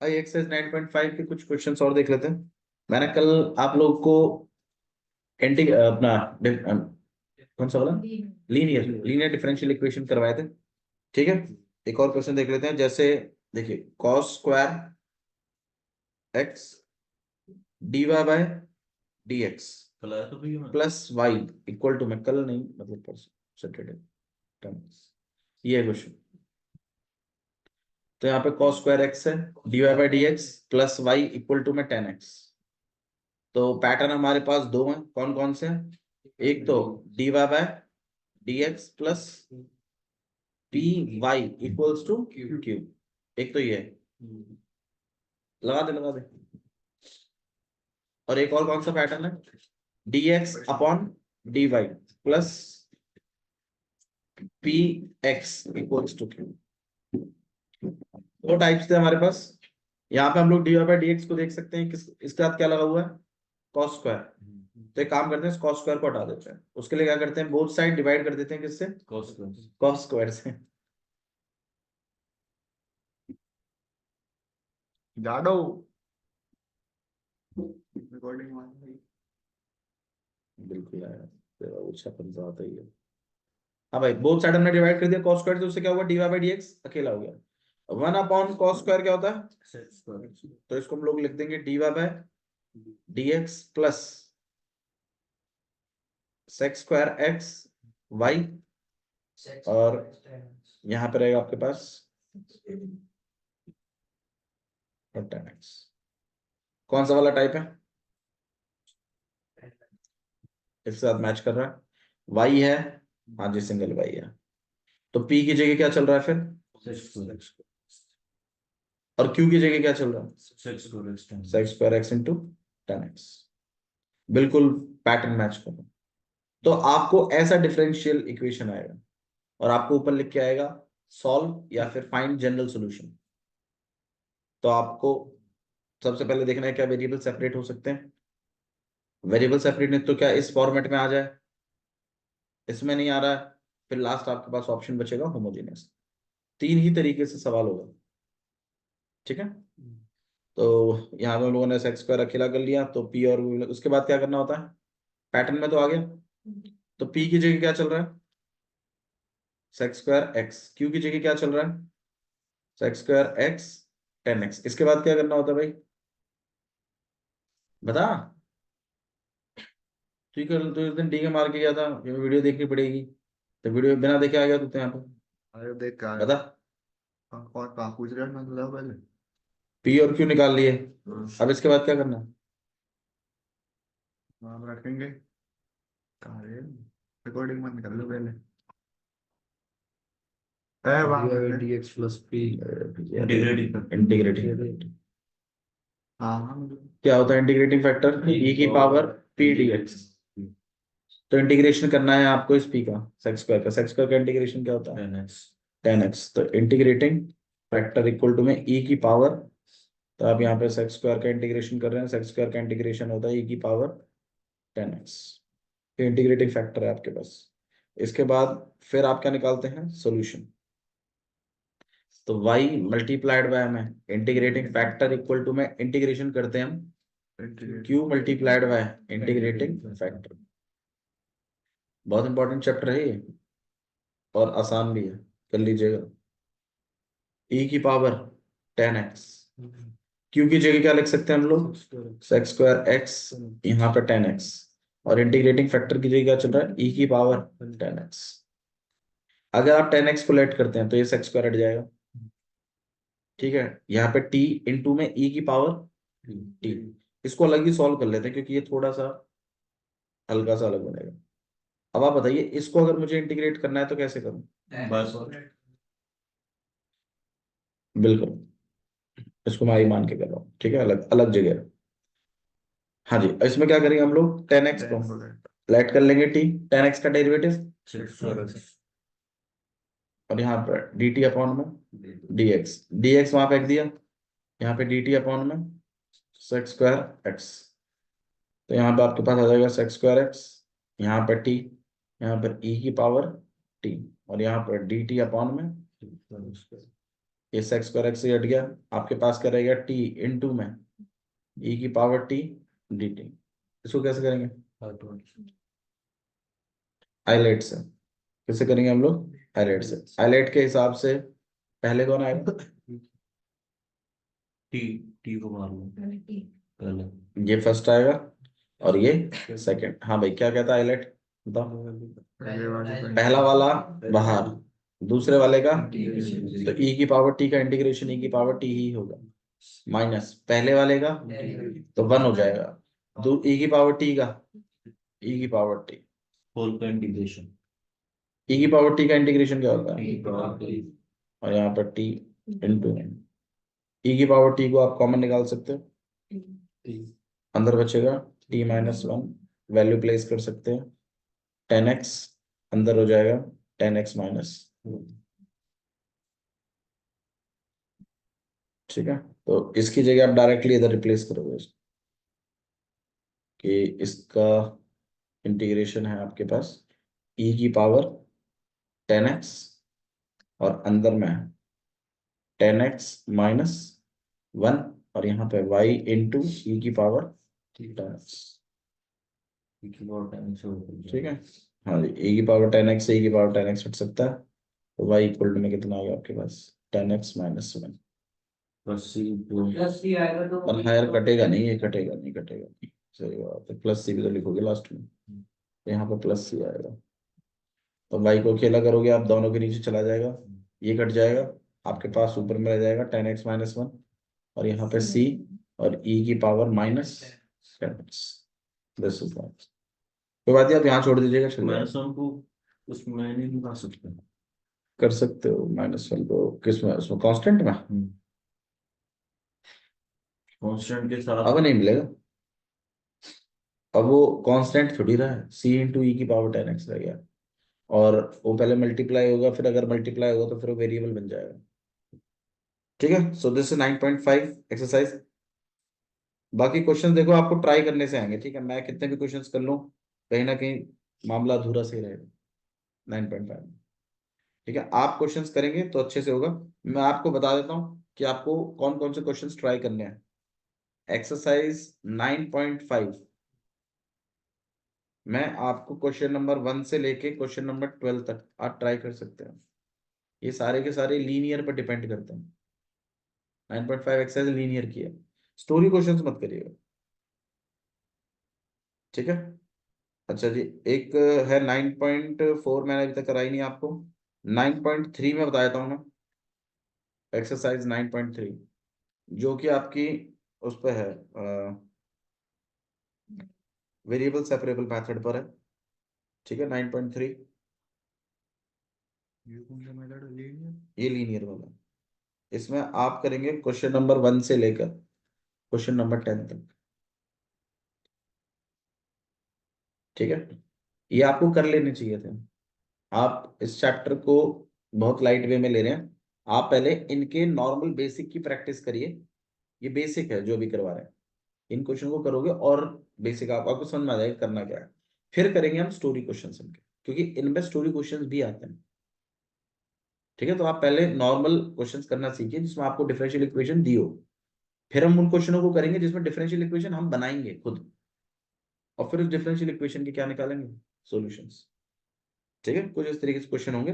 भाई एक्सरसाइज 9.5 के कुछ क्वेश्चंस और देख लेते हैं। मैंने कल आप लोग को एंटी अपना कौन सा वाला लीनियर लीनियर डिफरेंशियल इक्वेशन करवाए थे। ठीक है, एक और क्वेश्चन देख लेते हैं। जैसे देखिए cos square x d y by d x plus y equal to, मैं कल नहीं मतलब परसों सैटरडे, ये क्वेश्चन। तो यहाँ पे cos स्क्वायर एक्स है, d y by d x plus y equal to में 10x। तो पैटर्न हमारे पास दो हैं, कौन कौन से हैं? एक तो d y by d x plus p y equals to q, एक तो ये है। लगा दे। और एक और कौन सा पैटर्न है? D x upon d y plus p x equals to q. दो टाइप्स थे हमारे पास। यहाँ पे हम लोग d y by d x को देख सकते हैं, किस इसके साथ क्या लगा हुआ है? Cos square. तो एक काम करते हैं, कॉस स्क्वायर को हटा देते हैं। उसके लिए क्या करते हैं, बोथ साइड डिवाइड कर देते हैं किससे? कॉस स्क्वायर से। जाडो रिकॉर्डिंग बिल्कुल आया, तेरा अच्छा पंजा आता ही है। हाँ भाई, बोथ साइड हमने डिवाइड कर दिया कॉस स्क्वायर, तो उससे क्या हुआ? D y by d x अकेला हो गया। वन अपॉन कॉस स्क्वायर क्या होता है? तो इसको हम लोग लिख देंगे d y by d x plus sec square x y, और यहाँ पे रहेगा आपके पास 10x। कौन सा वाला टाइप है? इसके साथ मैच कर रहा है, y है। हाँ जी, सिंगल y है। तो p की जगह क्या चल रहा है फिर? और q की जगह क्या चल रहा है? Sec square x into 10x। बिल्कुल पैटर्न मैच कर रहा है। तो आपको ऐसा डिफरेंशियल इक्वेशन आएगा और आपको ऊपर लिख के आएगा सॉल्व या फिर फाइंड जनरल सॉल्यूशन। तो आपको सबसे पहले देखना है क्या वेरिएबल सेपरेट हो सकते हैं। वेरिएबल सेपरेट नहीं तो क्या इस फॉर्मेट में आ जाए? इसमें नहीं आ रहा है, फिर लास्ट आपके पास ऑप्शन बचेगा होमोजेनियस। तीन ही तरीके से सवाल होगा, ठीक है। तो यहाँ पे हम लोगों ने सेक्स स्क्वायर अकेला कर लिया, तो पी और उसके बाद क्या करना होता है? पैटर्न में तो आ गया। तो पी की जगह क्या चल रहा है? Sex square x. क्यू की जगह क्या चल रहा है? Sex square x 10x। इसके बाद क्या करना होता है भाई, बता। ठीक है, तो इस दिन डी के मार के गया था, ये वीडियो देखनी पड़ेगी। तो वीडियो बिना देखे आ गया तो यहाँ पे अरे देख क्या है। बता। और कहाँ पूछ रहे हैं मतलब पहले पी और क्यू निकाल लिए, अब इसके बाद क्या करना है? नाम रखेंगे। कहाँ है रिकॉर्डिंग बंद कर लो पहले। dx plus p integrating. हाँ हाँ क्या होता है इंटीग्रेटिंग फैक्टर? e की पावर p dx। तो इंटीग्रेशन करना है आपको इस p का, सेक्स स्क्वायर का। सेक्स स्क्वायर का इंटीग्रेशन क्या होता है? 10x। तो इंटीग्रेटिंग फैक्टर इक्वल टू में e की पावर, तो आप यहाँ पे सेक्स स्क्वायर का इंटीग्रेशन कर रहे हैं, सेक्स स्क्वायर का इंटीग्रेशन होता है e की पावर 10x। ये इंटीग्रेटिंग फैक्टर है आपके पास। इसके बाद फिर आप क्या निकालते हैं? सॉल्यूशन। तो y मल्टीप्लाइड बाय में इंटीग्रेटिंग फैक्टर इक्वल टू में इंटीग्रेशन करते हैं हम q multiplied by integrating factor. बहुत इंपॉर्टेंट चैप्टर है ये और आसान भी है, कर लीजिएगा। e की पावर 10x, q की जगह क्या लिख सकते हैं हम लोग? सेक्स स्क्वायर x, यहाँ पे 10x, और इंटीग्रेटिंग फैक्टर की जगह क्या चल रहा है? e की पावर 10x। अगर आप 10x को लेट करते हैं तो ये सेक्स स्क्वायर हट जाएगा, ठीक है। यहाँ पे t इंटू में e की पावर t। इसको अलग ही सॉल्व कर लेते हैं क्योंकि ये थोड़ा सा हल्का सा अलग बनेगा। अब आप बताइए, इसको अगर मुझे इंटीग्रेट करना है तो कैसे करूं? बस बिल्कुल, इसको मैं ही मान के कर रहा हूँ, ठीक है, अलग अलग जगह। हाँ जी, इसमें क्या करेंगे हम लोग? 10x को लेट कर लेंगे t, 10x का डेरिवेटिव, और यहाँ पर dt अपॉन में dx वहां फेंक दिया, यहाँ पे dt अपॉन में सेक्स स्क्वायर x। तो यहाँ पे आपके पास आ जाएगा सेक्स स्क्वायर एक्स, यहाँ पर t, यहाँ पर e की पावर t, और यहाँ पर dt अपॉन में ये सेक्स स्क्वायर एक्स से हट गया, आपके पास क्या रहेगा टी इनटू में ई की पावर टी डी टी। इसको कैसे करेंगे? आइलेट से। कैसे करेंगे हम लोग? आइलेट से। आइलेट के हिसाब से पहले कौन आएगा? टी टी को मार लो पहले। ये फर्स्ट आएगा और ये सेकंड। हाँ भाई, क्या कहता है आइलेट? बताओ। पहले वाले पहला वाला बाहर, दूसरे वाले का, तो ई की पावर टी का इंटीग्रेशन ई की पावर टी ही होगा, माइनस पहले वाले का तो 1 हो जाएगा, ई की पावर टी का, ई की पावर टी, होल का इंटीग्रेशन। ई की पावर टी का इंटीग्रेशन क्या होता है? T power T. और यहाँ पर टी इंटू ई की पावर टी को आप कॉमन निकाल सकते हो, अंदर बचेगा टी माइनस 1, वैल्यू प्लेस कर सकते हैं, 10x अंदर हो जाएगा 10x माइनस। ठीक है, तो इसकी जगह आप डायरेक्टली इधर रिप्लेस करोगे इसको, कि इसका इंटीग्रेशन है आपके पास e की पावर 10x और अंदर में है 10x माइनस 1 और यहाँ पे y इंटू ई की पावर 10x। ठीक है, हाँ जी, e की पावर 10x से e की पावर 10x हट सकता है, तो y इक्वल टू में कितना आ गया आपके पास? 10x minus 1। और हायर कटेगा नहीं, ये कटेगा नहीं, कटेगा नहीं, सही बात है, प्लस सी भी तो लिखोगे लास्ट में, तो यहाँ पर प्लस सी आएगा, तो y को अकेला करोगे आप, दोनों के नीचे चला जाएगा, ये कट जाएगा, आपके पास ऊपर में रह जाएगा 10x माइनस 1 और यहाँ पे c और e की power minus 10x। This is that. कोई बात नहीं, आप यहाँ छोड़ दीजिएगा, चल जाएगा। माइनस वन को उसमें नहीं निकाल सकते। कर सकते हो माइनस 1 को, किस में? उसमें कांस्टेंट में कांस्टेंट के साथ अब नहीं मिलेगा, अब वो कांस्टेंट थोड़ी रहा है, c इंटू ई की पावर 10x रह गया, और वो पहले मल्टीप्लाई होगा, फिर अगर मल्टीप्लाई होगा तो फिर वो वेरिएबल बन जाएगा। ठीक है, सो दिस इज 9.5 एक्सरसाइज। बाकी क्वेश्चन देखो आपको ट्राई करने से आएंगे, ठीक है, मैं कितने भी क्वेश्चंस कर लूं कहीं ना कहीं मामला अधूरा से ही रहेगा 9.5 में। ठीक है, आप क्वेश्चंस करेंगे तो अच्छे से होगा। मैं आपको बता देता हूँ कि आपको कौन कौन से क्वेश्चंस ट्राई करने हैं। एक्सरसाइज 9.5 मैं आपको क्वेश्चन नंबर 1 से लेके क्वेश्चन नंबर 12 तक आप ट्राई कर सकते हैं। ये सारे के सारे लीनियर पर डिपेंड करते हैं। 9.5 एक्सरसाइज लीनियर की है, स्टोरी क्वेश्चंस मत करिएगा। ठीक है, अच्छा जी, एक है 9.4 मैंने अभी तक कराई नहीं आपको, 9.3 में बता देता हूँ मैं। एक्सरसाइज 9.3 जो कि आपकी उस पर है, वेरिएबल सेपरेबल मेथड पर है। ठीक है, 9.3 ये कौन सा मेथड है? ये लीनियर वाला है। इसमें आप करेंगे क्वेश्चन नंबर 1 से लेकर क्वेश्चन नंबर 10 तक। ठीक है, ये आपको कर लेने चाहिए थे। आप इस चैप्टर को बहुत लाइट वे में ले रहे हैं, आप पहले इनके नॉर्मल बेसिक की प्रैक्टिस करिए। ये बेसिक है जो भी करवा रहे हैं, इन क्वेश्चन को करोगे और बेसिक आपको समझ में आ जाएगा करना क्या है। फिर करेंगे हम स्टोरी क्वेश्चन इनके, क्योंकि इनमें स्टोरी क्वेश्चन भी आते हैं। ठीक है, तो आप पहले नॉर्मल क्वेश्चंस करना सीखिए जिसमें आपको डिफरेंशियल इक्वेशन दी हो, फिर हम उन क्वेश्चनों को करेंगे जिसमें डिफरेंशियल इक्वेशन हम बनाएंगे खुद, और फिर उस डिफरेंशियल इक्वेशन के क्या निकालेंगे? सॉल्यूशंस। ठीक है, कुछ इस तरीके से क्वेश्चन होंगे,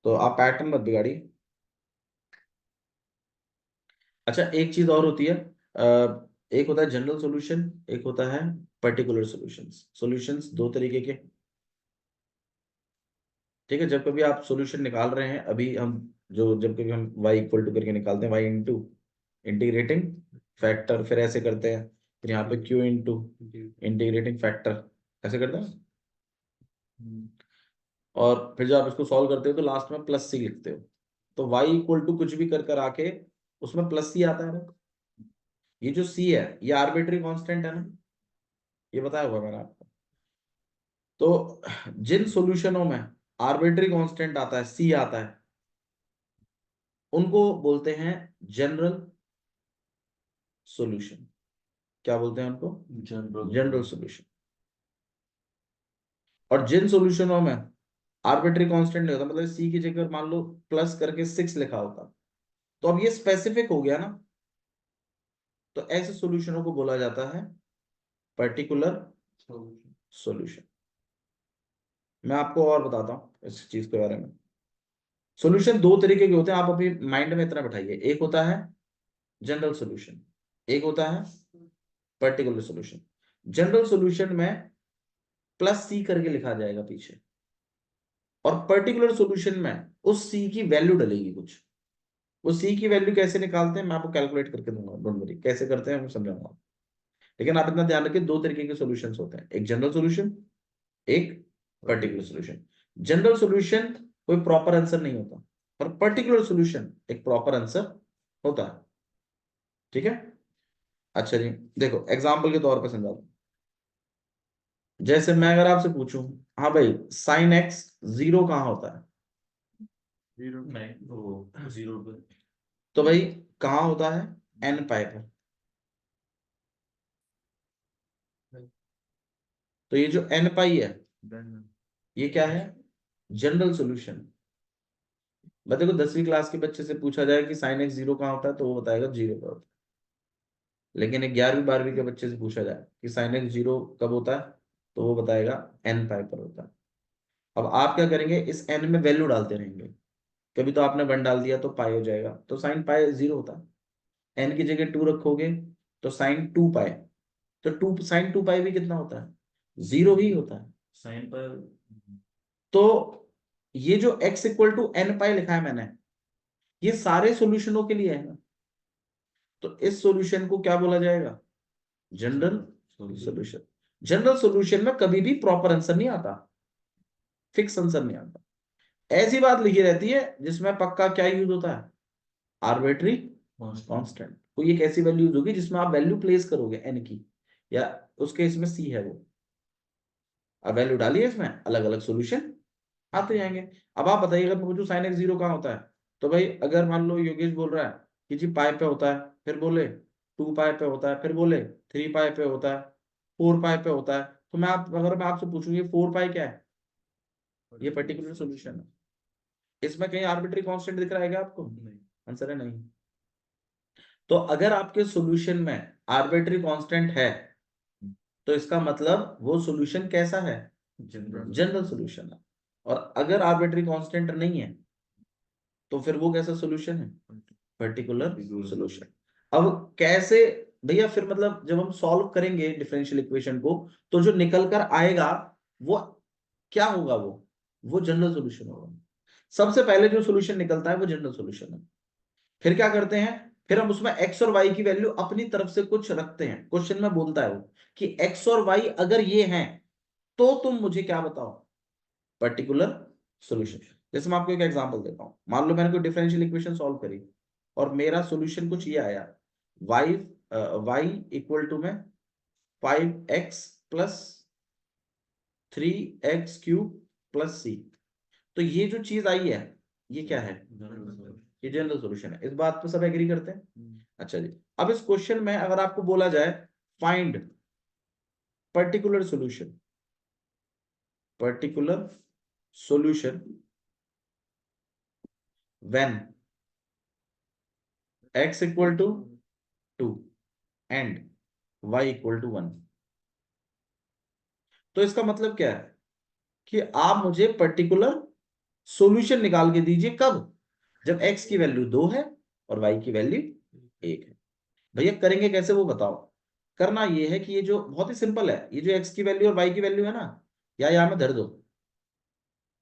तो आप पैटर्न मत बिगाड़िए। अच्छा, एक चीज और होती है, एक होता है जनरल सॉल्यूशन, एक होता है पर्टिकुलर सॉल्यूशंस। सॉल्यूशंस दो तरीके के। ठीक है, जब कभी आप सॉल्यूशन निकाल रहे हैं, अभी हम जो जब कभी हम y इक्वल टू करके निकालते हैं, y इंटू इंटीग्रेटिंग फैक्टर, फिर ऐसे करते हैं, फिर यहाँ पे q इंटू इंटीग्रेटिंग फैक्टर, ऐसे करते हैं, और फिर जब आप इसको सॉल्व करते हो तो लास्ट में प्लस सी लिखते हो, तो y इक्वल टू कुछ भी कर कर आके उसमें प्लस सी आता है ना। ये जो c है ये आर्बिट्री कांस्टेंट है ना, ये बताया हुआ मैंने आपको। तो जिन सॉल्यूशनों में आर्बिट्री कांस्टेंट आता है, c आता है, उनको बोलते हैं जनरल सॉल्यूशन। क्या बोलते हैं उनको? General solution. और जिन सॉल्यूशनों में आर्बिट्री कांस्टेंट नहीं होता, मतलब सी की जगह मान लो प्लस करके 6 लिखा होता, तो अब ये स्पेसिफिक हो गया ना, तो ऐसे सॉल्यूशनों को बोला जाता है पर्टिकुलर सॉल्यूशन। मैं आपको और बताता हूं इस चीज के बारे में। सॉल्यूशन दो तरीके के होते हैं, आप अपनी माइंड में इतना बैठाइए। एक होता है जनरल सॉल्यूशन, एक होता है पर्टिकुलर सॉल्यूशन। जनरल सॉल्यूशन में प्लस सी करके लिखा जाएगा पीछे, और पर्टिकुलर सॉल्यूशन में उस सी की वैल्यू डलेगी कुछ। वो सी की वैल्यू कैसे निकालते हैं मैं आपको कैलकुलेट करके दूंगा, डोंट वरी, कैसे करते हैं मैं समझाऊंगा। लेकिन आप इतना ध्यान रखिए, दो तरीके के सॉल्यूशंस होते हैं, एक जनरल सॉल्यूशन, एक पर्टिकुलर सॉल्यूशन। जनरल सॉल्यूशन कोई प्रॉपर आंसर नहीं होता, और पर्टिकुलर सॉल्यूशन एक प्रॉपर आंसर होता है। ठीक है, अच्छा जी, देखो एग्जांपल के तौर पर समझा दूं। जैसे मैं अगर आपसे पूछूं, हाँ भाई साइन एक्स जीरो कहाँ होता है, जीरो नहीं वो जीरो पे तो भाई कहाँ होता है, एन पाई पर। तो ये जो एन पाई है देन ये क्या है, जनरल सॉल्यूशन। मैं देखो 10वीं क्लास के बच्चे से पूछा जाए कि साइन एक्स जीरो कहाँ होता है, तो वो बताएगा जीरो पर होता है। लेकिन 11वीं 12वीं के बच्चे से पूछा जाए कि साइन एक्स जीरो कब होता है, तो वो बताएगा एन पाई पर होता है। अब आप क्या करेंगे, इस एन में वैल्यू डालते रहेंगे। कभी तो आपने वन डाल दिया तो पाई हो जाएगा, तो साइन पाई जीरो होता है। एन की जगह टू रखोगे तो साइन टू पाई, तो टू साइन टू पाई भी कितना होता है, जीरो ही होता है। साइन पर तो ये जो x इक्वल टू एन पाई लिखा है मैंने, ये सारे सॉल्यूशनों के लिए है ना, तो इस सॉल्यूशन को क्या बोला जाएगा, जनरल सॉल्यूशन। जनरल सॉल्यूशन में कभी भी प्रॉपर आंसर नहीं आता, फिक्स आंसर नहीं आता। ऐसी बात लिखी रहती है जिसमें पक्का क्या यूज होता है, आर्बिट्री कांस्टेंट। कोई एक ऐसी वैल्यू यूज होगी जिसमें आप वैल्यू प्लेस करोगे एन की, या उसके इसमें सी है वो, अब वैल्यू डालिए, इसमें अलग अलग सॉल्यूशन आते जाएंगे। अब आप बताइए, अगर मैं पूछूं साइन एक्स जीरो कहाँ होता है, तो भाई अगर मान लो योगेश बोल रहा है कि जी पाई पे होता है, फिर बोले टू पाई पे होता है, फिर बोले थ्री पाई पे होता है, फोर पाई पे होता है, तो मैं आप अगर मैं आपसे पूछूं ये फोर पाई क्या है, ये पर्टिकुलर सॉल्यूशन है। इसमें कहीं आर्बिट्री कांस्टेंट दिख रहा है क्या आपको, आंसर है नहीं। तो अगर आपके सॉल्यूशन में आर्बिट्री कांस्टेंट है, तो इसका मतलब वो सॉल्यूशन कैसा है, जनरल सॉल्यूशन है। और अगर आर्बिट्री कांस्टेंट नहीं है, तो फिर वो कैसा सॉल्यूशन है, पर्टिकुलर सॉल्यूशन। अब कैसे भैया, फिर मतलब जब हम सॉल्व करेंगे डिफरेंशियल इक्वेशन को, तो जो निकल कर आएगा वो क्या होगा, वो जनरल सॉल्यूशन होगा। सबसे पहले जो सॉल्यूशन निकलता है वो जनरल सॉल्यूशन है। फिर क्या करते हैं, फिर हम उसमें एक्स और वाई की वैल्यू अपनी तरफ से कुछ रखते हैं। क्वेश्चन में बोलता है वो कि एक्स और वाई अगर ये हैं, तो तुम मुझे क्या बताओ, पर्टिकुलर सॉल्यूशन। जैसे मैं आपको एक एग्जांपल देता हूं, मान लो मैंने कोई डिफरेंशियल इक्वेशन सॉल्व करी और मेरा सॉल्यूशन कुछ ये आया, y y इक्वल टू में 5x plus 3x³ plus c। तो ये जो चीज आई है ये क्या है, ये जनरल सॉल्यूशन है। इस बात पे सब एग्री करते हैं। अच्छा जी, अब इस क्वेश्चन में अगर आपको बोला जाए find particular solution, particular solution when x equal to 2 and y equal to 1, तो इसका मतलब क्या है कि आप मुझे पर्टिकुलर सॉल्यूशन निकाल के दीजिए। कब, जब x की वैल्यू 2 है और y की वैल्यू 1 है। भैया करेंगे कैसे वो बताओ। करना ये है कि ये जो बहुत ही सिंपल है, ये जो x की वैल्यू और y की वैल्यू है ना, या यहाँ में धर दो,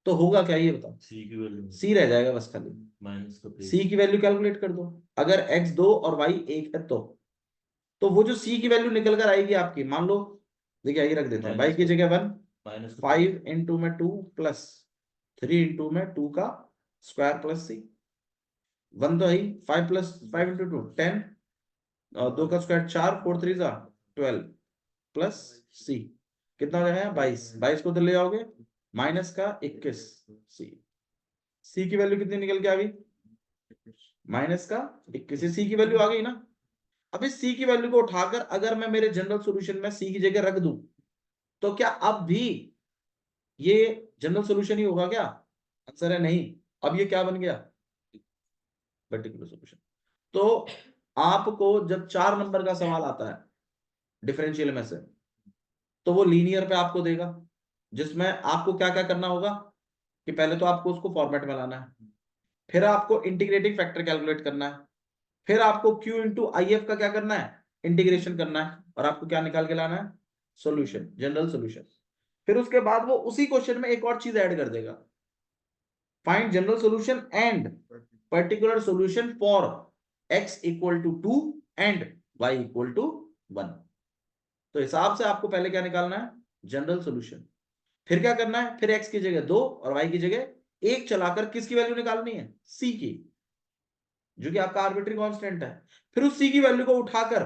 तो होगा क्या ये बताओ, सी की वैल्यू c रह जाएगा बस खाली। माइनस का c की वैल्यू कैलकुलेट कर दो, अगर x 2 और y 1 है तो वो जो c की वैल्यू निकल कर आएगी आपकी, मान लो देखिए आगे रख देते हैं, y की जगह 1, माइनस 5 इंटू में 2 प्लस 3 इंटू में 2 का स्क्वायर प्लस c। 1 तो है ही, 5 प्लस 5 इंटू 2 10, और 2 का स्क्वायर 4, 4 3 जा 12 प्लस c, कितना हो जाएगा 22, 22 को तो ले आओगे माइनस का 21 c की वैल्यू कितनी निकल के आ गई, माइनस का 21। c की वैल्यू आ गई ना। अब इस c की वैल्यू को उठाकर अगर मैं मेरे जनरल सॉल्यूशन में c की जगह रख दूं, तो क्या अब भी ये जनरल सॉल्यूशन ही होगा क्या, आंसर है नहीं। अब ये क्या बन गया, पर्टिकुलर सॉल्यूशन। तो आपको जब 4 नंबर का सवाल आता है डिफरेंशियल में से, तो वो लीनियर पे आपको देगा, जिसमें आपको क्या क्या करना होगा कि पहले तो आपको उसको फॉर्मेट में लाना है, फिर आपको इंटीग्रेटिंग फैक्टर कैलकुलेट करना है, फिर आपको Q इंटू आई एफ का क्या करना है, इंटीग्रेशन करना है, और आपको क्या निकाल के लाना है, सॉल्यूशन, जनरल सॉल्यूशन। फिर उसके बाद वो उसी क्वेश्चन में एक और चीज ऐड कर देगा, find general solution and particular solution for x equal to 2 and y equal to 1। तो हिसाब से आपको पहले क्या निकालना है, जनरल सॉल्यूशन, फिर क्या करना है, फिर x की जगह 2 और y की जगह 1 चलाकर किसकी वैल्यू निकालनी है, c की, जो कि आपका आर्बिट्री कांस्टेंट है। फिर उस c की वैल्यू को उठाकर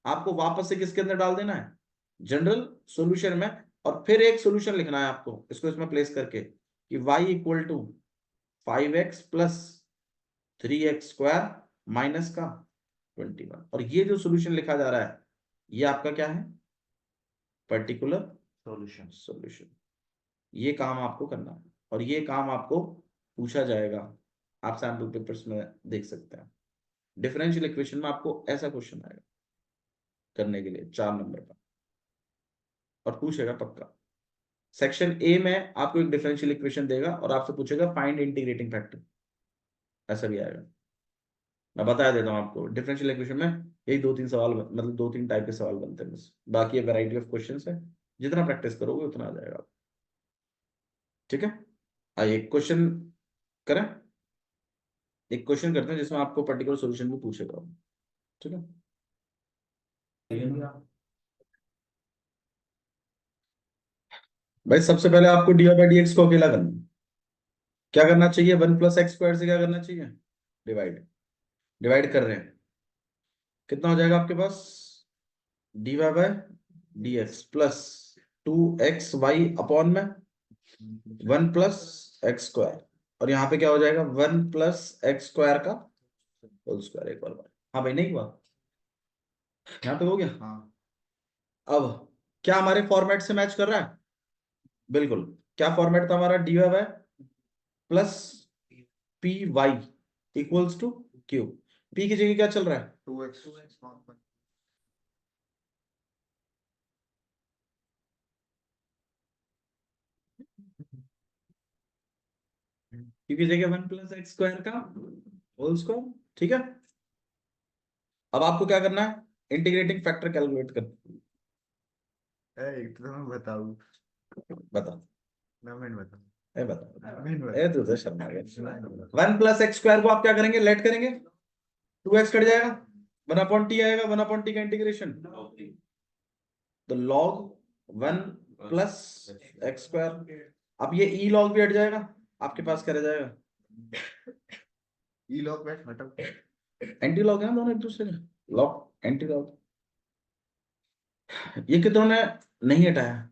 आपको वापस से किसके अंदर डाल देना है, जनरल सॉल्यूशन में, और फिर एक सॉल्यूशन लिखना है आपको इसको इसमें प्लेस करके कि y equal to 5x plus 3x square minus का 21। और ये जो सॉल्यूशन लिखा जा रहा है ये आपका क्या है, पर्टिकुलर सॉल्यूशन। सॉल्यूशन। ये काम आपको करना है और ये काम आपको पूछा जाएगा, आप सैम्पल पेपर्स में देख सकते हैं। डिफरेंशियल इक्वेशन में आपको ऐसा क्वेश्चन आएगा करने के लिए 4 नंबर का, और पूछेगा पक्का। सेक्शन ए में आपको एक डिफरेंशियल इक्वेशन देगा और आपसे पूछेगा फाइंड इंटीग्रेटिंग फैक्टर, ऐसा भी आएगा। मैं बता देता हूँ आपको, डिफरेंशियल इक्वेशन में यही 2-3 सवाल, मतलब 2-3 टाइप के सवाल बनते हैं बस, बाकी वैरायटी ऑफ क्वेश्चंस है, जितना प्रैक्टिस करोगे उतना आ जाएगा। ठीक है, आइए एक क्वेश्चन करें, एक क्वेश्चन करते हैं जिसमें आपको पर्टिकुलर सॉल्यूशन भी पूछेगा। ठीक है, भाई सबसे पहले आपको डी बाई डी एक्स को अकेला करना है। क्या करना चाहिए, 1 + x² से क्या करना चाहिए, डिवाइड, डिवाइड कर रहे हैं, कितना हो जाएगा आपके पास, d y by d x plus 2xy upon में 1 + x², और यहाँ पे क्या हो जाएगा 1 + x² का होल स्क्वायर, एक बार। हाँ भाई, नहीं हुआ, यहाँ पे हो गया। हाँ अब क्या हमारे फॉर्मेट से मैच कर रहा है, बिल्कुल। क्या फॉर्मेट था हमारा, d y by plus p y equals to q, p की जगह क्या चल रहा है, 2x क्यू की जगह 1 + x² का होल स्क्वायर। ठीक है, अब आपको क्या करना है, इंटीग्रेटिंग फैक्टर कैलकुलेट कर, एक तो मैं बताऊं बता, ना, मैं बताऊं ए बता, मैं ए तू तो शर्मा गया। 1 + x² को आप क्या करेंगे, लेट करेंगे, 2x कट जाएगा, 1/t आएगा, 1/t का इंटीग्रेशन, तो log 1 + x²। अब ये ई लॉग भी हट जाएगा, आपके पास क्या रह जाएगा, ई लॉग बैठ हटाओ। एंटी लॉग है दोनों एक दूसरे के, लॉग एंटी लॉग, ये कितनों ने नहीं हटाया,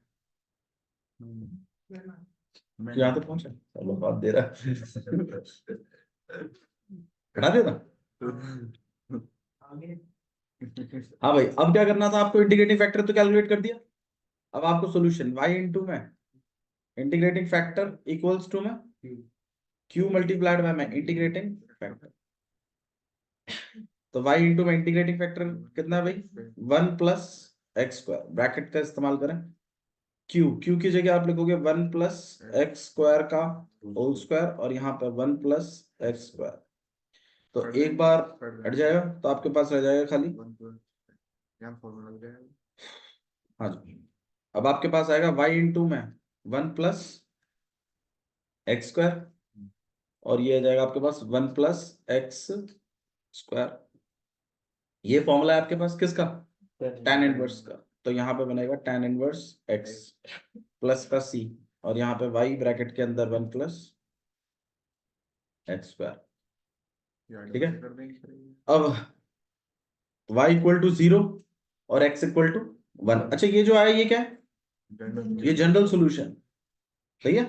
मैं यहाँ तक पहुंचा, चलो बात दे रहा हटा देता। हाँ भाई, अब क्या करना था आपको, इंटीग्रेटिंग फैक्टर तो कैलकुलेट कर दिया, अब आपको सॉल्यूशन y इंटू में इंटीग्रेटिंग फैक्टर इक्वल्स टू में q मल्टीप्लाइड बाय में इंटीग्रेटिंग फैक्टर। तो y इंटू में इंटीग्रेटिंग फैक्टर कितना है भाई, 1 + x² ब्रैकेट का इस्तेमाल करें, q की जगह आप लिखोगे 1 + x² का होल स्क्वायर, और यहाँ पे 1 + x², तो एक बार हट जाएगा तो आपके पास रह जाएगा खाली, यहाँ फॉर्मूला लग जाएगा। हाँ जी, अब आपके पास आएगा y इंटू में 1 + x², और ये आ जाएगा आपके पास 1 + x²। ये फॉर्मूला है आपके पास किसका, tan इनवर्स का, तो यहाँ पे बनेगा tan इनवर्स x प्लस का c, और यहाँ पे y ब्रैकेट के अंदर 1 + x²। ठीक है, कर देंगे। अब y इक्वल टू 0 और x इक्वल टू 1। अच्छा, ये जो आया ये क्या है, ये जनरल सॉल्यूशन, सही है।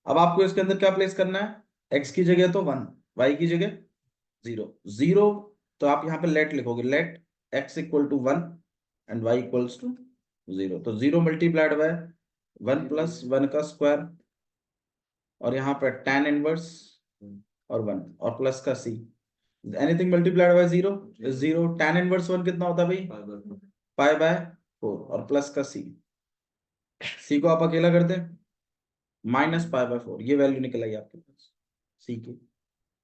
अब आपको इसके अंदर क्या प्लेस करना है, x की जगह तो 1, y की जगह 0, 0, तो आप यहाँ पे लेट लिखोगे, let x equal to 1 and y equals to 0, तो 0 मल्टीप्लाइड बाय 1 + 1 का स्क्वायर, और यहाँ पे tan इनवर्स और 1 और प्लस का c, anything multiplied by zero is zero. tan inverse 1 कितना होता है भाई? पाई बाय 4 और प्लस का c को आप अकेला कर दें माइनस पाई बाय 4, ये वैल्यू निकल आई आपके पास c की,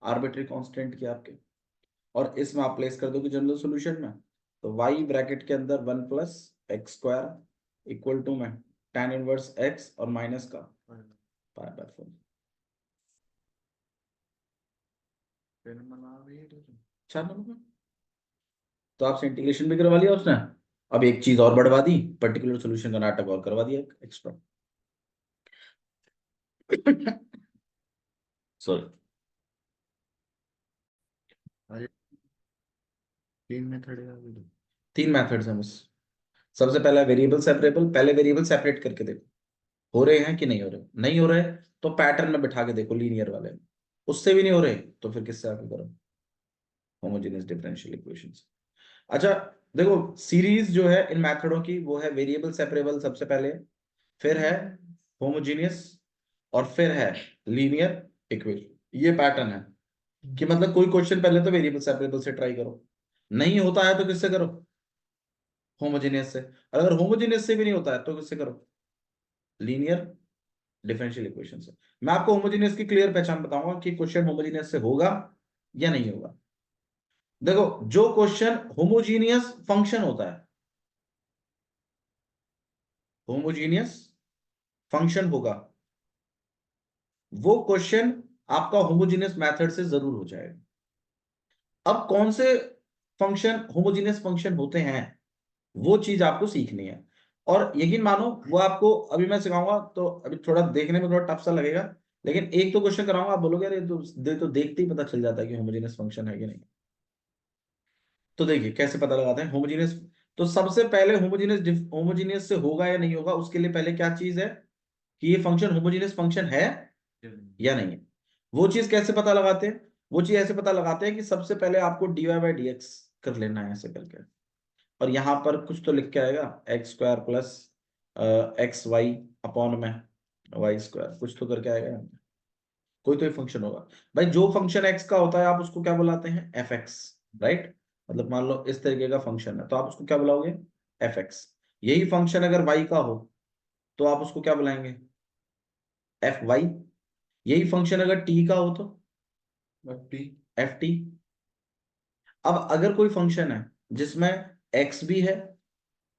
आर्बिट्री कांस्टेंट की आपके। और इसमें आप प्लेस कर दोगे जनरल सॉल्यूशन में, तो y ब्रैकेट के अंदर 1 plus x square equal to में tan इनवर्स x और माइनस का पाई बाय 4। चार नंबर तो आपसे इंटीग्रेशन भी करवा लिया उसने, अब एक चीज और बढ़वा दी, पर्टिकुलर सॉल्यूशन का नाटक और करवा दिया एक्स्ट्रा। सॉरी, तीन मेथड है अभी तो। 3 मेथड्स हैं बस। सबसे पहला वेरिएबल सेपरेबल, पहले वेरिएबल सेपरेट करके देखो हो रहे हैं कि नहीं हो रहे। नहीं हो रहे तो पैटर्न में बिठा के देखो लीनियर वाले में, उससे भी नहीं हो रहे तो फिर किससे आगे करो, होमोजेनियस डिफरेंशियल इक्वेशंस। अच्छा देखो, सीरीज जो है इन मेथडों की वो है वेरिएबल सेपरेबल सबसे पहले, फिर है होमोजेनियस, और फिर है लीनियर इक्वेशन। ये पैटर्न है कि मतलब कोई क्वेश्चन पहले तो वेरिएबल सेपरेबल से ट्राई करो, नहीं होता है तो किससे करो, होमोजेनियस से। और अगर होमोजेनियस से भी नहीं होता है तो किससे करो, लीनियर डिफरेंशियल इक्वेशन से। मैं आपको होमोजेनियस की क्लियर पहचान बताऊंगा कि क्वेश्चन होमोजेनियस से होगा या नहीं होगा। देखो, जो क्वेश्चन होमोजीनियस फंक्शन होता है, होमोजीनियस फंक्शन होगा, वो क्वेश्चन आपका होमोजीनियस मेथड से जरूर हो जाएगा। अब कौन से फंक्शन होमोजीनियस फंक्शन होते हैं वो चीज आपको सीखनी है, और यकीन मानो वो आपको अभी मैं सिखाऊंगा तो अभी थोड़ा देखने में थोड़ा टफ सा लगेगा, लेकिन एक तो क्वेश्चन कराऊंगा आप बोलोगे यार ये तो देखते ही पता चल जाता है कि होमोजीनियस फंक्शन है कि नहीं। तो देखिए कैसे पता लगाते हैं होमोजीनियस। तो सबसे पहले होमोजीनियस होमोजीनियस से होगा या नहीं होगा उसके लिए पहले क्या चीज है कि ये फंक्शन होमोजीनियस फंक्शन है या नहीं है। वो चीज कैसे पता लगाते हैं, वो चीज ऐसे पता लगाते हैं कि सबसे पहले आपको dy बाई डी एक्स कर लेना है ऐसे करके, और यहां पर कुछ तो लिख के आएगा x square plus x y upon में वाई स्क्वायर, कुछ तो करके आएगा यहाँ पे। कोई तो फंक्शन होगा भाई, जो फंक्शन एक्स का होता है आप उसको क्या बुलाते हैं, एफ एक्स, राइट। मतलब मान लो इस तरीके का फंक्शन है तो आप उसको क्या बुलाओगे, एफ एक्स। यही फंक्शन अगर वाई का हो तो आप उसको क्या बुलाएंगे, एफ वाई। यही फंक्शन अगर टी का हो तो एफ टी। अब अगर कोई फंक्शन है जिसमें एक्स भी है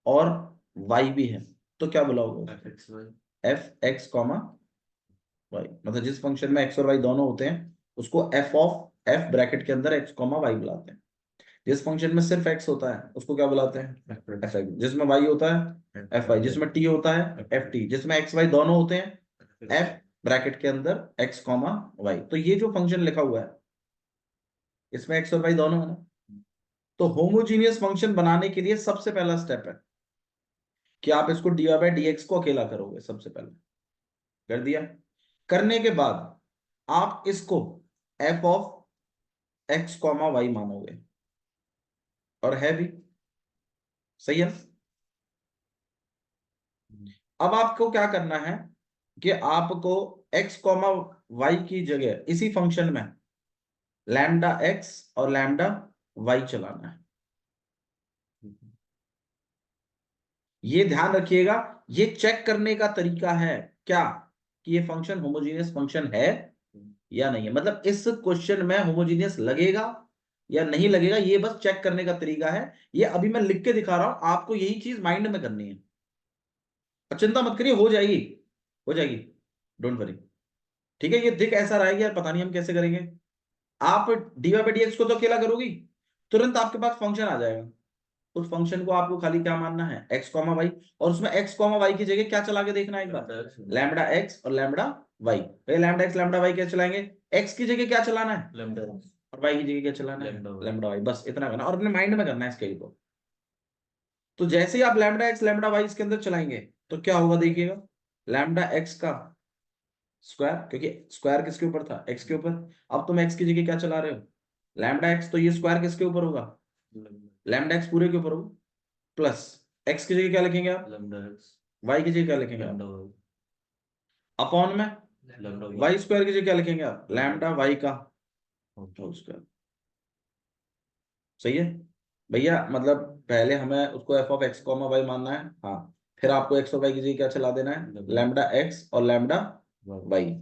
और वाई भी है तो क्या बुलाओगे, एफ एक्स कॉमा वाई। मतलब जिस फंक्शन में एक्स और वाई दोनों होते हैं उसको एफ ऑफ एफ ब्रैकेट के अंदर एक्स कॉमा वाई बुलाते हैं। जिस फंक्शन में सिर्फ एक्स होता है उसको क्या बुलाते हैं, एफ एक्स। जिसमें वाई होता है एफ वाई, जिसमें टी होता है एफ टी, जिसमें एक्स वाई दोनों होते हैं एफ ब्रैकेट के अंदर एक्स कॉमा वाई। तो ये जो फंक्शन लिखा हुआ है इसमें एक्स और वाई दोनों है ना। तो होमोजीनियस फंक्शन बनाने के लिए सबसे पहला स्टेप है कि आप इसको डी बाई डी एक्स को अकेला करोगे। सबसे पहले कर दिया, करने के बाद आप इसको f of x comma y मानोगे, और है भी सही है। अब आपको क्या करना है कि आपको एक्स कॉमा वाई की जगह इसी फंक्शन में लैम्डा एक्स और लैम्डा वाई चलाना है। ये ध्यान रखिएगा, ये चेक करने का तरीका है क्या कि ये फंक्शन होमोजीनियस फंक्शन है या नहीं है। मतलब इस क्वेश्चन में होमोजीनियस लगेगा या नहीं लगेगा, ये बस चेक करने का तरीका है। ये अभी मैं लिख के दिखा रहा हूं, आपको यही चीज माइंड में करनी है। और चिंता मत करिए, हो जाएगी, हो जाएगी, डोंट वरी। ठीक है, ये दिख ऐसा रहा है कि यार पता नहीं हम कैसे करेंगे। आप dy बाई डी एक्स को तो अकेला करोगी, तुरंत आपके पास फंक्शन आ जाएगा। उस फंक्शन को आपको खाली क्या मानना है, एक्स कॉमा वाई, और उसमें एक्स कॉमा वाई की जगह क्या चला के देखना है एक बार, लैम्डा एक्स और lambda y. Lambda x lambda y क्या चलाएंगे, एक्स की जगह क्या चलाना है लैम्डा, और वाई की जगह क्या चलाना है लैम्डा वाई। बस इतना करना और अपने माइंड में करना है स्केल को। तो जैसे ही आप लैम्डा एक्स लैम्डा वाई इसके अंदर चलाएंगे तो क्या होगा देखिएगा, लैम्डा एक्स का स्क्वायर, क्योंकि स्क्वायर किसके ऊपर था, एक्स के ऊपर। अब तुम एक्स की जगह क्या चला रहे हो, लैम्डा एक्स, तो ये स्क्वायर किसके ऊपर होगा, लैम्डा एक्स पूरे के ऊपर होगा, प्लस एक्स की जगह क्या लिखेंगे आप, वाई की जगह क्या लिखेंगे आप, अपॉन में वाई स्क्वायर की जगह क्या लिखेंगे आप, लैम्डा वाई का होल स्क्वायर। सही है भैया, मतलब पहले हमें उसको f of x comma y मानना है, हाँ, फिर आपको एक्स और वाई की जगह क्या चला देना है, लैम्डा एक्स और लैम्डा वाई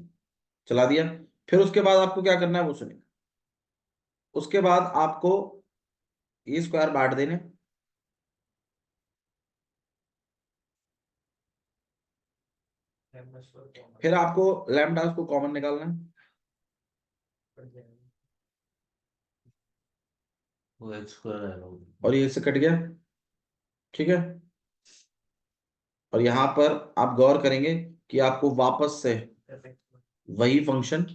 चला दिया। फिर उसके बाद आपको क्या करना है वो सुनिए। उसके बाद आपको ये स्क्वायर बांट देने, फिर आपको लैम्डा को कॉमन निकालना है, वो एक्स स्क्वायर आएगा वो। और ये इससे कट गया, ठीक है। और यहां पर आप गौर करेंगे कि आपको वापस से वही फंक्शन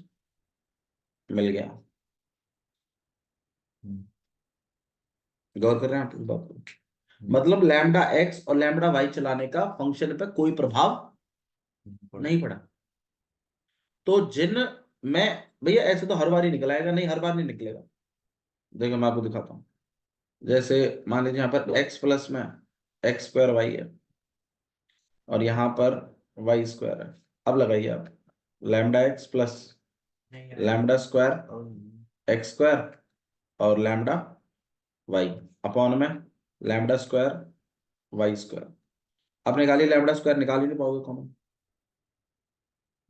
मिल गया। गौर कर रहे हैं आप इस बात को, मतलब लैम्डा एक्स और लैम्डा वाई चलाने का फंक्शन पे कोई प्रभाव नहीं पड़ा। तो जिन में भैया ऐसे तो हर बार ही निकल आएगा, नहीं हर बार नहीं निकलेगा। देखो मैं आपको दिखाता हूँ, जैसे मान लीजिए यहाँ पर x प्लस में एक्स स्क्वायर वाई है और यहाँ पर वाई स्क्वायर है। अब लगाइए आप lambda x plus lambda square x square और लैम्डा वाई अपॉन में लैम्डा स्क्वायर वाई स्क्वायर। अब निकालिए, लैम्डा स्क्वायर निकाल ही नहीं पाओगे कॉमन,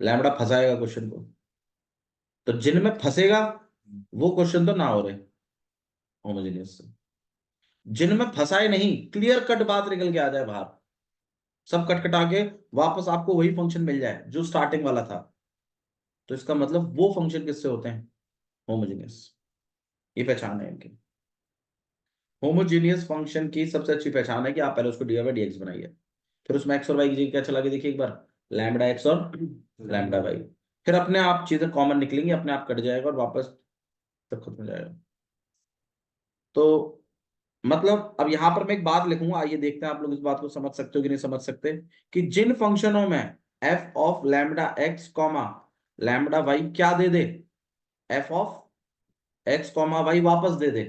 लैम्डा फंसाएगा क्वेश्चन को। तो जिनमें फंसेगा वो क्वेश्चन तो ना हो रहे होमोजेनियस से, जिनमें फंसाए नहीं, क्लियर कट बात निकल के आ जाए बाहर, सब कट कटा के वापस आपको वही फंक्शन मिल जाए जो स्टार्टिंग वाला था, तो इसका मतलब वो फंक्शन किससे होते हैं, होमोजेनियस। ये पहचान है इनकी। होमोजेनियस फंक्शन की सबसे अच्छी पहचान है कि आप पहले उसको डी बाई डी एक्स बनाइए, फिर उसमें एक्स और वाई की जगह क्या चला के देखिए एक बार, लैम्डा एक्स और लैम्डा वाई। फिर अपने आप चीजें कॉमन निकलेंगी, अपने आप कट जाएगा और वापस सब खत्म हो जाएगा। तो मतलब अब यहां पर मैं एक बात लिखूंगा, आइए देखते हैं आप लोग इस बात को समझ सकते हो कि नहीं समझ सकते, कि जिन फंक्शनों में f of lambda x comma lambda y क्या दे दे, f of x comma y वापस दे दे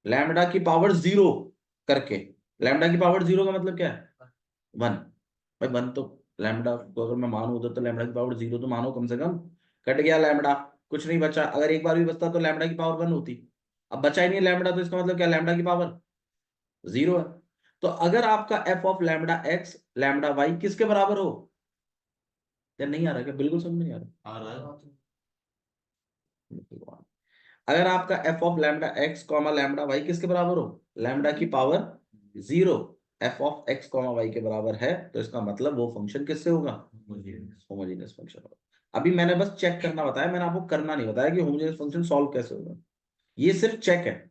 लैम्डा की पावर जीरो करके। लैम्डा की पावर जीरो का मतलब क्या है, वन। भाई वन तो लैम्डा को अगर मैं मानू उधर, तो लैम्डा की पावर जीरो तो मानो कम से कम। कट गया लैम्डा, कुछ नहीं बचा, अगर एक बार भी बचता तो लैम्डा की पावर वन होती। अब बचा ही नहीं लैम्डा, तो इसका मतलब क्या, लैम्डा की पावर जीरो है। तो अगर आपका f of lambda x lambda y किसके बराबर हो, या नहीं आ रहा क्या, बिल्कुल समझ में नहीं आ रहा। आ रहा है। अगर आपका f of lambda x comma lambda y किसके बराबर हो, लैम्डा की power zero, f of x comma y के बराबर है, तो इसका मतलब वो फंक्शन किससे होगा, होमोजेनियस फंक्शन होगा। अभी मैंने बस चेक करना बताया, मैंने आपको करना नहीं बताया कि होमोजेनियस फंक्शन सॉल्व कैसे होगा। ये सिर्फ चेक है।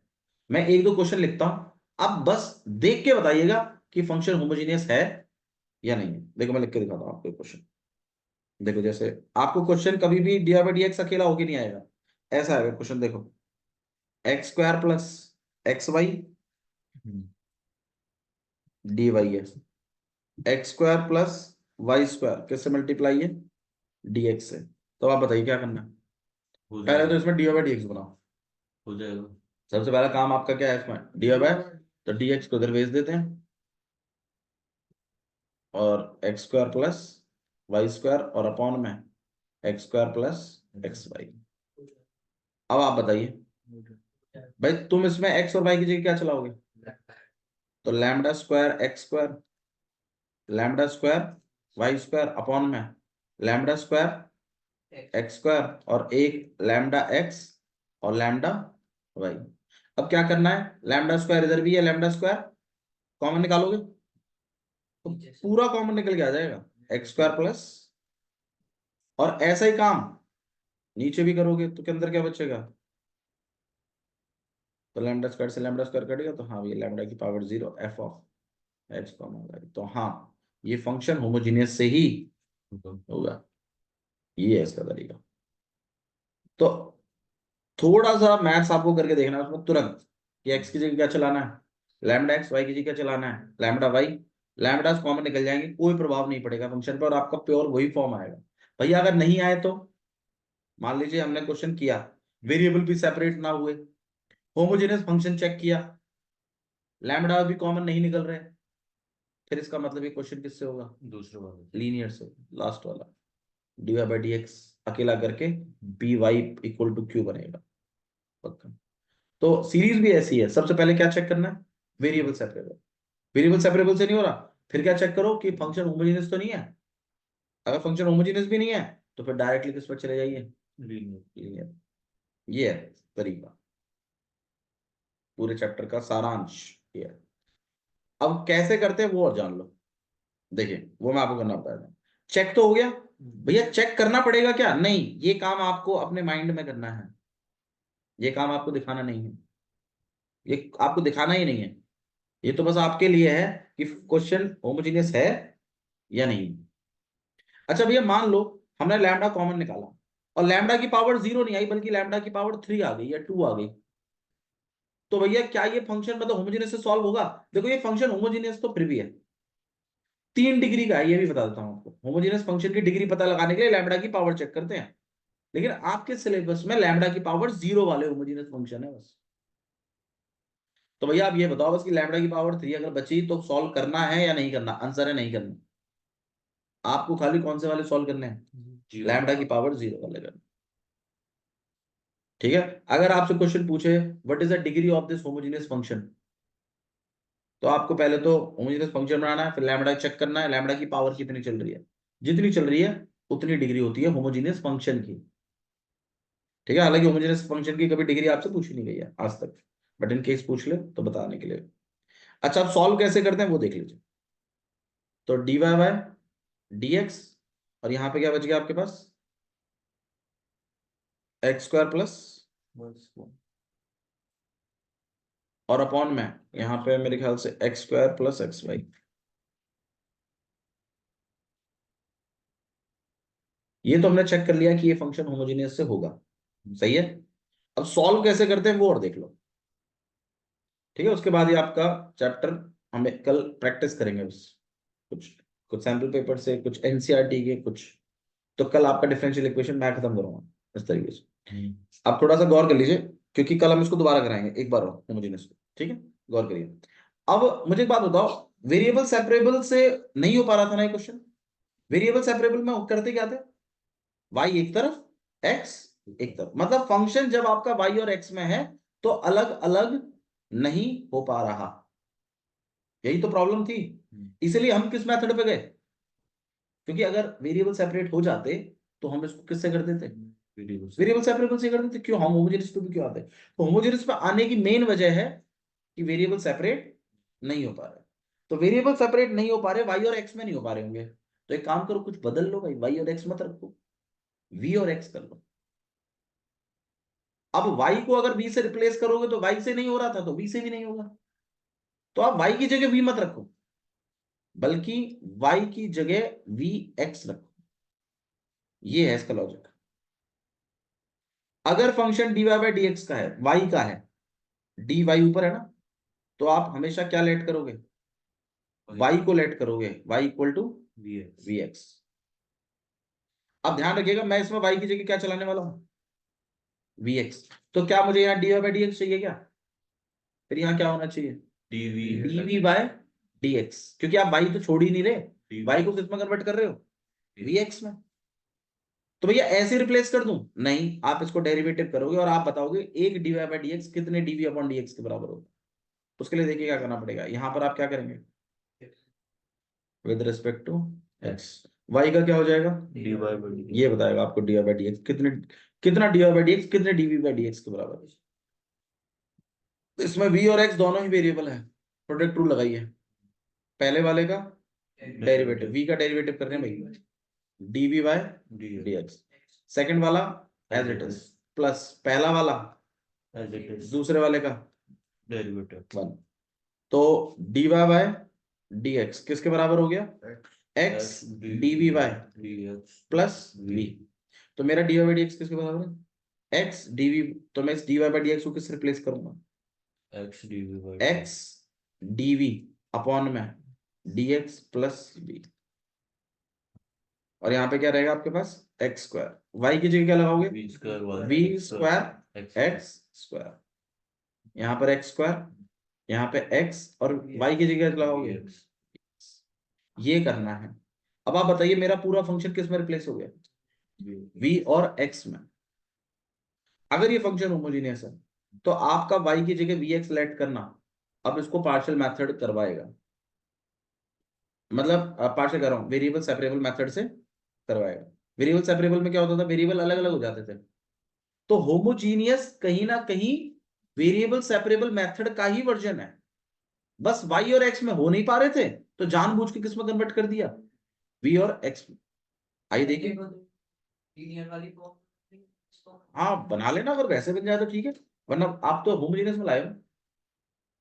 मैं एक दो क्वेश्चन लिखता हूं, आप बस देख के बताइएगा कि फंक्शन होमोजेनियस है या नहीं है। देखो मैं लिख के दिखाता हूं आपको क्वेश्चन। देखो जैसे आपको क्वेश्चन कभी भी डी बाई डी एक्स अकेला होके नहीं आएगा, ऐसा आएगा क्वेश्चन। देखो x square plus x y d y है, x square plus y square किससे मल्टीप्लाई है, डी एक्स से। तो आप बताइए क्या करना है। हो पहले तो जाएगा। इसमें डी बाई डी एक्स बनाओ। हो जाएगा। सबसे पहला काम आपका क्या है इसमें, डी बाई, तो डी एक्स को इधर भेज देते हैं और x square plus y square और अपॉन में x square plus x y. अब आप बताइए भाई, तुम इसमें एक्स और वाई की जगह क्या चलाओगे, तो lambda square x square lambda square y square upon में लैम्डा स्क्वायर एक्स स्क्वायर और एक लैम्डा एक्स और लैम्डा वाई। अब क्या करना है, लैम्डा स्क्वायर इधर भी है, लैम्डा स्क्वायर कॉमन निकालोगे तो पूरा कॉमन निकल के आ जाएगा, एक्स स्क्वायर प्लस, और ऐसा ही काम नीचे भी करोगे तो के अंदर क्या बचेगा, तो लैम्डा स्क्वायर से लैम्डा स्क्वायर कटेगा, तो हाँ ये लैम्डा की power zero f of x comma y. तो हाँ ये फंक्शन होमोजीनियस से ही होगा, ये है इसका तरीका। तो थोड़ा सा मैथ्स आपको करके देखना है उसमें तुरंत, कि एक्स की जगह क्या चलाना है लैम्डा एक्स, वाई की जगह क्या चलाना है लैम्डा वाई। लैम्डा कॉमन निकल जाएंगे, कोई प्रभाव नहीं पड़ेगा फंक्शन पर, और आपका प्योर वही फॉर्म आएगा। भैया अगर नहीं आए तो मान लीजिए हमने क्वेश्चन किया, वेरिएबल भी सेपरेट ना हुए, होमोजेनियस फंक्शन चेक किया, लैम्डा भी कॉमन नहीं निकल रहे, फिर इसका मतलब ये क्वेश्चन किससे होगा, दूसरे वाले। लीनियर से, लास्ट वाला, d y by d x अकेला करके b y equal to q बनेगा पक्का। तो सीरीज भी ऐसी है, सबसे पहले क्या चेक करना है, वेरिएबल सेपरेबल। वेरिएबल सेपरेबल से नहीं हो रहा, फिर क्या चेक करो कि फंक्शन होमोजेनियस तो नहीं है। अगर फंक्शन होमोजेनियस भी नहीं है तो फिर डायरेक्टली किस पर चले जाइए, लीनियर। ये है तरीका, पूरे चैप्टर का सारांश ये है। अब कैसे करते हैं वो और जान लो, देखिए वो मैं आपको करना बताता। चेक तो हो गया भैया, चेक करना पड़ेगा क्या, नहीं, ये काम आपको अपने माइंड में करना है, ये काम आपको दिखाना नहीं है, ये आपको दिखाना ही नहीं है, ये तो बस आपके लिए है कि क्वेश्चन होमोजेनियस है या नहीं। अच्छा भैया मान लो हमने लैम्डा कॉमन निकाला और लैम्डा की पावर 0 नहीं आई बल्कि लैम्डा की पावर 3 आ गई या 2 आ गई, तो भैया क्या ये फंक्शन मतलब होमोजेनियस से सॉल्व होगा? देखो ये फंक्शन होमोजेनियस तो फिर भी है, 3 डिग्री का है, ये भी बता देता हूं आपको। होमोजेनियस फंक्शन की डिग्री पता लगाने के लिए लैम्डा की पावर चेक करते हैं, लेकिन आपके सिलेबस में लैम्डा की पावर 0 वाले होमोजेनियस फंक्शन है बस। तो भैया आप ये बताओ बस कि लैम्डा की पावर 3 अगर बची तो सॉल्व करना है या नहीं करना? आंसर है नहीं करना। आपको खाली कौन से वाले सॉल्व करने हैं, लैम्डा की पावर 0 वाले करने। ठीक है, अगर आपसे क्वेश्चन पूछे what is the degree of this homogeneous function, तो आपको पहले तो होमोजेनियस फंक्शन बनाना है, फिर लैम्डा चेक करना है, लैम्डा की पावर कितनी चल रही है, जितनी चल रही है उतनी डिग्री होती है होमोजेनियस फंक्शन की। ठीक है, हालांकि होमोजेनियस फंक्शन की कभी डिग्री आपसे पूछी नहीं गई है आज तक, बट इन केस पूछ ले तो बताने के लिए। अच्छा, आप सॉल्व कैसे करते हैं वो देख लीजिए। तो d y by d x, और यहां पे क्या बच गया आपके पास, एक्स स्क्वायर प्लस, और अपॉन में यहां पे मेरे ख्याल से x square plus x y. ये तो हमने चेक कर लिया कि ये फंक्शन होमोजेनियस से होगा, सही है। अब सॉल्व कैसे करते हैं वो और देख लो। ठीक है, उसके बाद ही आपका चैप्टर हमें कल प्रैक्टिस करेंगे बस, कुछ कुछ सैंपल पेपर से, कुछ एनसीईआरटी के कुछ। तो कल आपका डिफरेंशियल इक्वेशन मैं खत्म करूंगा इस तरीके से। आप थोड़ा सा गौर कर लीजिए क्योंकि कल हम इसको दोबारा कराएंगे एक बार और होमोजेनियस को। ठीक है, गौर करिए। अब मुझे एक बात बताओ, वेरिएबल सेपरेबल से नहीं हो पा रहा था ना ये क्वेश्चन? वेरिएबल सेपरेबल में करते क्या थे, वाई एक तरफ एक्स एक तरफ, मतलब फंक्शन जब आपका वाई और एक्स में है तो अलग अलग नहीं हो पा रहा, यही तो प्रॉब्लम थी। इसलिए हम किस मेथड पे गए, क्योंकि अगर वेरिएबल सेपरेट हो जाते तो हम इसको किससे कर देते, वेरिएबल सेपरेबल से कर देते। क्यों हम होमोजेनियस पे भी क्यों आते? तो होमोजेनियस पे आने की मेन वजह है कि वेरिएबल सेपरेट नहीं हो पा रहे। तो वेरिएबल सेपरेट नहीं हो पा रहे, वाई और एक्स में नहीं हो पा रहे होंगे, तो एक काम करो, कुछ बदल लो भाई, वाई और एक्स मत रखो, वी और एक्स कर लो। अब y को अगर v से रिप्लेस करोगे तो y से नहीं हो रहा था तो v से भी नहीं होगा, तो आप y की जगह v मत रखो, बल्कि y की जगह वी एक्स रखो। ये है इसका लॉजिक। अगर function dy by d x का है, y का है, dy ऊपर है ना, तो आप हमेशा क्या लेट करोगे, y को लेट करोगे, y equal to v x. अब ध्यान रखिएगा मैं इसमें y की जगह क्या चलाने वाला हूं, वी एक्स। तो क्या मुझे यहाँ dy बाई डी एक्स चाहिए क्या, फिर यहाँ क्या होना चाहिए, dv बाय dx, क्योंकि आप y तो छोड़ ही नहीं रहे, y को किस में कन्वर्ट कर रहे हो, vx में। तो भैया ऐसे रिप्लेस कर दूं, नहीं, आप इसको डेरिवेटिव करोगे और आप बताओगे एक dy बाय dx कितने dv अपॉन dx के बराबर होगा। उसके लिए देखिए क्या करना पड़ेगा, यहां पर आप क्या करेंगे, with respect to x, y का क्या हो जाएगा, ये बताएगा आपको dy बाय dx कितने, कितना dy बाय dx कितने dv बाय dx के बराबर है। तो इसमें v और x दोनों ही वेरिएबल है, प्रोडक्ट रूल लगाइए, पहले वाले का डेरिवेटिव, v का डेरिवेटिव कर रहे हैं भाई, dv बाय dx, सेकंड वाला एज इट इज, प्लस पहला वाला दूसरे वाले का डेरिवेटिव 1। तो dy बाय dx किसके बराबर हो गया, x dv by plus v। तो मेरा dy बाय dx किसके बराबर है, x dv। तो मैं इस dy बाय dx को किस रिप्लेस करूंगा, x dv अपॉन में dx प्लस v, और यहाँ पे क्या रहेगा आपके पास, एक्स स्क्वायर, वाई की जगह क्या लगाओगे, वी स्क्वायर एक्स स्क्वायर, यहाँ पर एक्स स्क्वायर, यहाँ पे एक्स, और वाई की जगह लगाओगे, ये करना है। अब आप बताइए मेरा पूरा फंक्शन किस में रिप्लेस हो गया, वी और एक्स में। अगर ये फंक्शन होमोजेनियस है तो आपका y की जगह vx लेट करना, अब इसको पार्शियल मेथड करवाएगा, मतलब पार्शियल कर रहा हूँ, वेरिएबल सेपरेबल मेथड से करवाएगा। वेरिएबल सेपरेबल में क्या होता था, वेरिएबल अलग अलग हो जाते थे। तो होमोजीनियस कहीं ना कहीं वेरिएबल सेपरेबल मेथड का ही वर्जन है, बस y और x में हो नहीं पा रहे थे तो जानबूझ के किस में कन्वर्ट कर दिया, v और x में। आइए देखिए, लीनियर वाली फॉर्म हाँ बना लेना, अगर वैसे बन जाए तो ठीक है, वरना आप तो होमोजीनियस में लाए हो।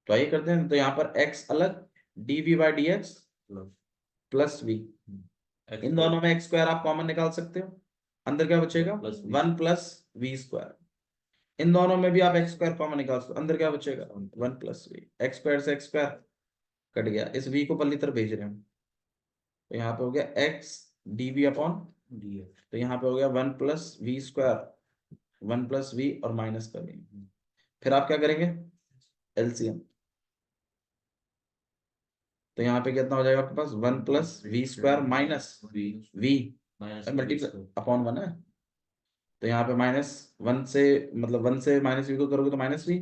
तो आइए करते हैं, तो यहाँ पर x अलग, dv by d x plus v, इन दोनों में x स्क्वायर आप कॉमन निकाल सकते हो, अंदर क्या बचेगा, plus v। 1 plus v square. इन दोनों में भी आप x स्क्वायर कॉमन निकाल सकते हो, अंदर क्या बचेगा, 1 प्लस वी। x स्क्वायर से x स्क्वायर कट गया, इस v को पल्ली तरफ भेज रहे हैं, तो यहाँ पे हो गया x dv अपॉन, तो यहाँ पे हो गया 1 plus v square, 1 plus v और माइनस का v। फिर आप क्या करेंगे, एलसीएम, तो यहाँ पे कितना हो जाएगा आपके पास, 1 plus v square minus v multiply upon 1 है, तो यहाँ पे माइनस 1 से, मतलब 1 से माइनस वी को करोगे तो माइनस वी,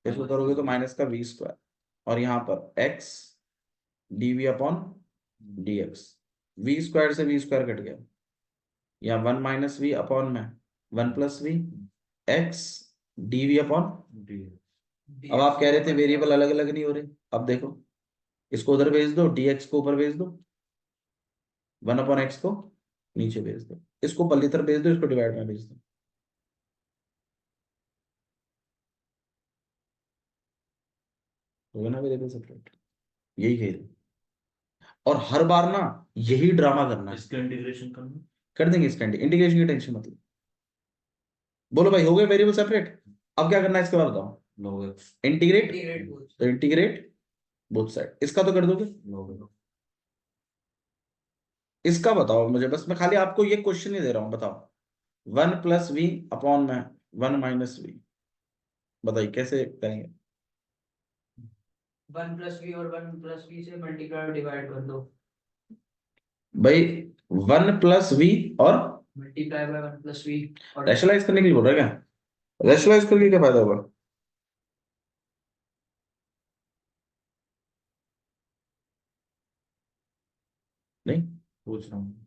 इसको करोगे तो माइनस का वी स्क्वायर, और यहाँ पर x dv upon dx, v square से वी स्क्वायर कट गया, यहाँ 1 माइनस वी अपॉन में 1 plus v x dv upon. अब आप कह रहे थे वेरिएबल अलग अलग नहीं हो रहे, अब देखो इसको उधर भेज दो, dx को ऊपर भेज दो, 1 अपॉन x को नीचे भेज दो, इसको पल्ली तरफ भेज दो, इसको डिवाइड में भेज दो, होगा ना वेरिएबल सेपरेट, यही खेल। और हर बार ना यही ड्रामा करना है, इसका इंटीग्रेशन करना, कर देंगे इसका इंटीग्रेशन की टेंशन मतलब। बोलो भाई हो गए वेरिएबल सेपरेट, अब क्या करना है इसके बाद बताओ, log x इंटीग्रेट, इंटीग्रेट बोल तो इंटीग्रेट बोथ साइड, इसका तो कर दोगे, log x इसका बताओ मुझे, बस मैं खाली आपको ये क्वेश्चन ही दे रहा हूं, बताओ 1 प्लस वी अपॉन में 1 माइनस वी, बताइए कैसे करेंगे। 1 प्लस वी और 1 प्लस वी से मल्टीप्लाई और डिवाइड कर दो, भाई 1 प्लस वी और मल्टीप्लाई बाय 1 प्लस वी और रैशनलाइज करने के लिए बोल रहा है क्या, रैशनलाइज करके क्या फायदा होगा, नहीं पूछ रहा हूँ।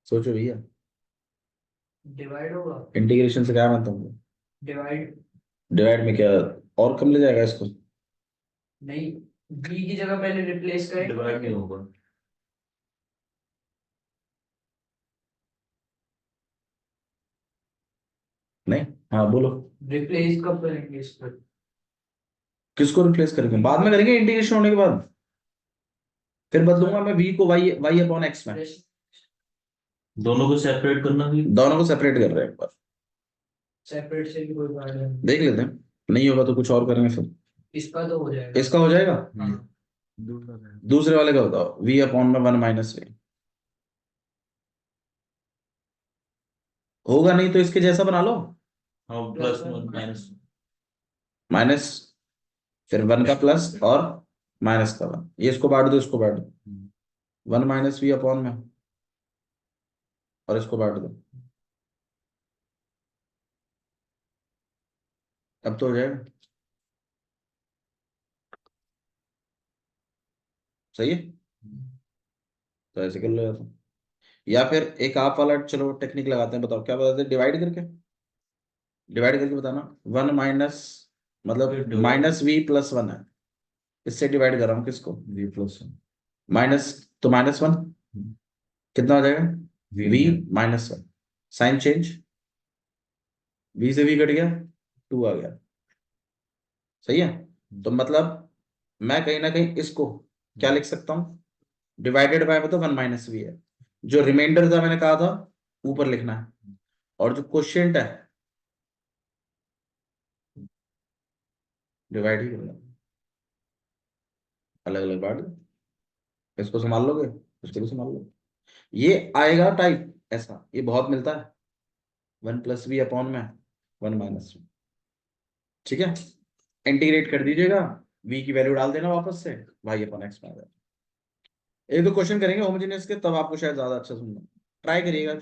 सोचो भैया, डिवाइड होगा, इंटीग्रेशन से क्या मतलब है, डिवाइड डिवाइड में क्या और कम ले जाएगा इसको, नहीं, वी की जगह पहले रिप्लेस करें, डिवाइड नहीं होगा, नहीं, हाँ बोलो, रिप्लेस कब करेंगे इस पर, किसको रिप्लेस करेंगे, बाद में करेंगे इंटीग्रेशन होने के बाद, फिर बदलूंगा मैं v को y y अपॉन x में, दोनों को सेपरेट करना भी। दोनों को सेपरेट कर रहे हैं एक बार, सेपरेट से भी कोई फायदा नहीं, देख लेते हैं, नहीं होगा तो कुछ और करेंगे फिर। इसका तो हो जाएगा, इसका हो जाएगा, हाँ दूसरा है। दूसरे वाले का बताओ, v अपॉन में 1 माइनस वी, होगा नहीं तो इसके जैसा बना लो, हाँ प्लस वन माइनस, माइनस, फिर 1 का प्लस और माइनस का 1, ये इसको बांट दो, इसको बांट दो, 1 माइनस वी अपॉन में, और इसको बांट दो, अब तो हो जाएगा, सही है, तो ऐसे कर लो या तो, या फिर एक आप वाला चलो टेक्निक लगाते हैं, बताओ क्या बताते हैं, डिवाइड करके, डिवाइड करके बताना, 1 माइनस, मतलब Divide. माइनस वी प्लस 1 है, इससे डिवाइड कर रहा हूँ किसको, v प्लस माइनस, तो माइनस 1 कितना हो जाएगा, v v माइनस 1, साइन चेंज, v से v कट गया, 2 आ गया, सही है। तो मतलब मैं कहीं ना कहीं इसको क्या लिख सकता हूँ, डिवाइडेड बाय तो 1 माइनस वी है, जो रिमाइंडर था मैंने कहा था ऊपर लिखना है, और जो क्वेश्चन है डिवाइड ही करना, अलग अलग बांट दो, इसको संभाल लोगे, इसको भी संभाल लो, ये आएगा टाइप ऐसा, ये बहुत मिलता है, 1 प्लस वी अपॉन में 1 माइनस वी, ठीक है, इंटीग्रेट कर दीजिएगा, v की वैल्यू डाल देना वापस से, y अपॉन एक्स में आ जाएगा, एक दो क्वेश्चन करेंगे होमोजेनियस के, तब आपको शायद ज्यादा अच्छा सुनना, ट्राई करिएगा।